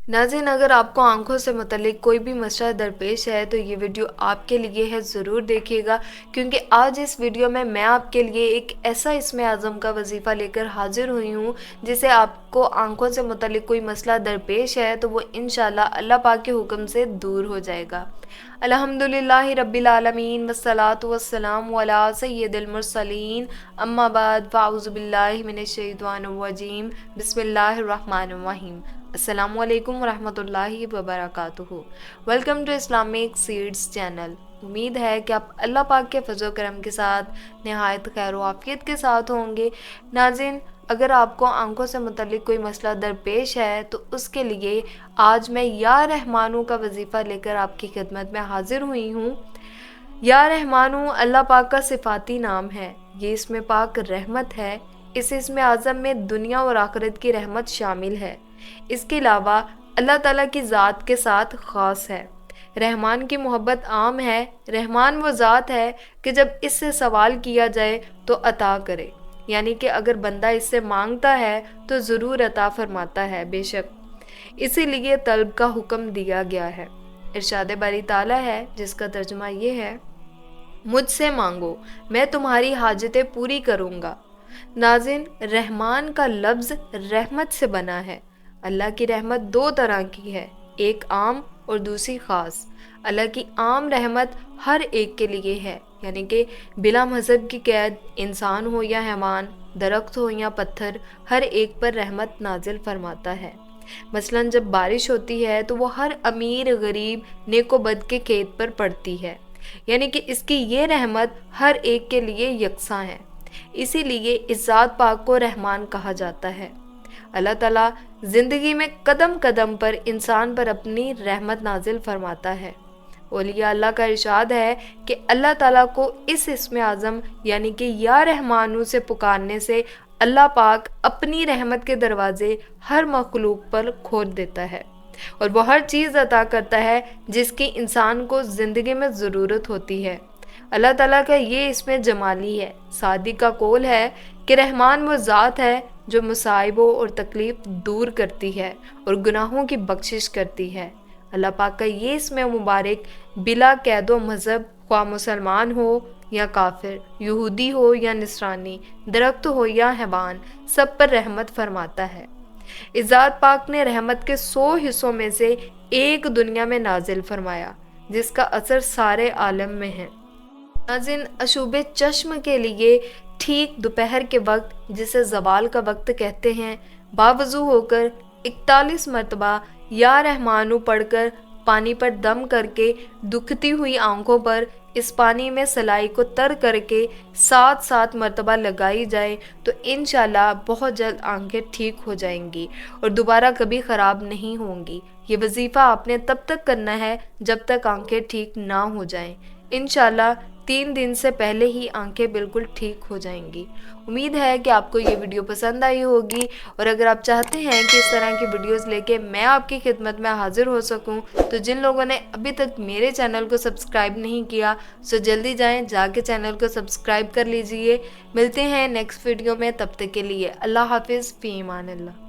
नाज़रीन, अगर आपको आँखों से मुतल्लिक कोई भी मसला दरपेश है तो ये वीडियो आपके लिए है, ज़रूर देखिएगा, क्योंकि आज इस वीडियो में मैं आपके लिए एक ऐसा इसमें आज़म का वजीफ़ा लेकर हाजिर हुई हूँ जिसे आपको आँखों से मुतल्लिक कोई मसला दरपेश है तो वो इंशाअल्लाह अल्लाह पाक के हुक्म से दूर हो जाएगा। अल्हम्दुलिल्लाहि रब्बिल आलमीन वस्सलातु वस्सलामु अला सय्यिदिल मुरसलीन अम्मा बाद फ़अऊज़ु बिल्लाहि मिनश शैतानिर रजीम बिस्मिल्लाहिर रहमानिर रहीम। अस्सलामु अलैकुम वरहमतुल्लाहि वबरकातुहू। Welcome to Islamic seeds channel. उम्मीद है कि आप अल्लाह पाक के फज़ल करम के साथ नहायत खैर व आफियत के साथ होंगे। नाज़रीन, अगर आपको आंखों से मुतल्लिक कोई मसला दरपेश है तो उसके लिए आज मैं या रहमानू का वजीफ़ा लेकर आपकी खिदमत में हाजिर हुई हूँ। या रहमानू अल्लाह पाक का सिफाती नाम है, ये इसमें पाक रहमत है। इस इसमें आज़म में दुनिया और आखिरत की रहमत शामिल है। इसके अलावा अल्लाह ताला की ज़ात के साथ ख़ास है। रहमान की मोहब्बत आम है। रहमान वो ज़ात है कि जब इससे सवाल किया जाए तो अता करे, यानी कि अगर बंदा इससे मांगता है तो ज़रूर अता फरमाता है बेशक, इसीलिए तलब का हुक्म दिया गया है। इरशाद बारी ताला है जिसका तर्जुमा ये है, मुझसे मांगो मैं तुम्हारी हाजतें पूरी करूँगा। नाज़रीन, रहमान का लफ्ज़ रहमत से बना है। अल्लाह की रहमत दो तरह की है, एक आम और दूसरी ख़ास। अल्लाह की आम रहमत हर एक के लिए है, यानी कि बिला मज़हब की कैद, इंसान हो या हैवान, दरख्त हो या पत्थर, हर एक पर रहमत नाजिल फरमाता है। मसलन जब बारिश होती है तो वो हर अमीर गरीब नेको बद के खेत पर पड़ती है, यानी कि इसकी ये रहमत हर एक के लिए यकसा है। इसीलिए इस ज़ात पाक को रहमान कहा जाता है। अल्लाह ताला ज़िंदगी में कदम कदम पर इंसान पर अपनी रहमत नाजिल फरमाता है। औलिया अल्लाह का इरशाद है कि अल्लाह ताला को इस इस्म आज़म यानी कि या रहमानू से पुकारने से अल्लाह पाक अपनी रहमत के दरवाज़े हर मखलूक पर खोल देता है और वो हर चीज़ अता करता है जिसकी इंसान को ज़िंदगी में ज़रूरत होती है। अल्लाह ताला का ये इसमें जमाली है। सादी का कौल है कि रहमान वो ज़ात है जो मुसाइबों और तकलीफ़ दूर करती है और गुनाहों की बख्शिश करती है। अल्लाह पाक का ये इसमें मुबारक बिला कैदो मज़हब, ख्वाह मुसलमान हो या काफिर, यहूदी हो या नसरानी, दरख्त हो या हैवान, सब पर रहमत फरमाता है। इस ज़ात पाक ने रहमत के 100 हिस्सों में से एक दुनिया में नाजिल फरमाया जिसका असर सारे आलम में है। नाज़रीन, अशूबे चश्म के लिए ठीक दोपहर के वक्त, जिसे ज़वाल का वक्त कहते हैं, बावजू होकर 41 मरतबा या रहमानू पढ़कर पानी पर दम करके दुखती हुई आंखों पर इस पानी में सलाई को तर करके 7-7 मरतबा लगाई जाए तो इंशाल्लाह बहुत जल्द आंखें ठीक हो जाएंगी और दोबारा कभी ख़राब नहीं होंगी। ये वजीफ़ा आपने तब तक करना है जब तक आंखें ठीक ना हो जाएं। इंशाल्लाह 3 दिन से पहले ही आंखें बिल्कुल ठीक हो जाएंगी। उम्मीद है कि आपको ये वीडियो पसंद आई होगी और अगर आप चाहते हैं कि इस तरह की वीडियोस लेके मैं आपकी खिदमत में हाजिर हो सकूं तो जिन लोगों ने अभी तक मेरे चैनल को सब्सक्राइब नहीं किया सो जल्दी जाके चैनल को सब्सक्राइब कर लीजिए। मिलते हैं नेक्स्ट वीडियो में, तब तक के लिए अल्लाह हाफिज़, फ़ी अमान अल्लाह।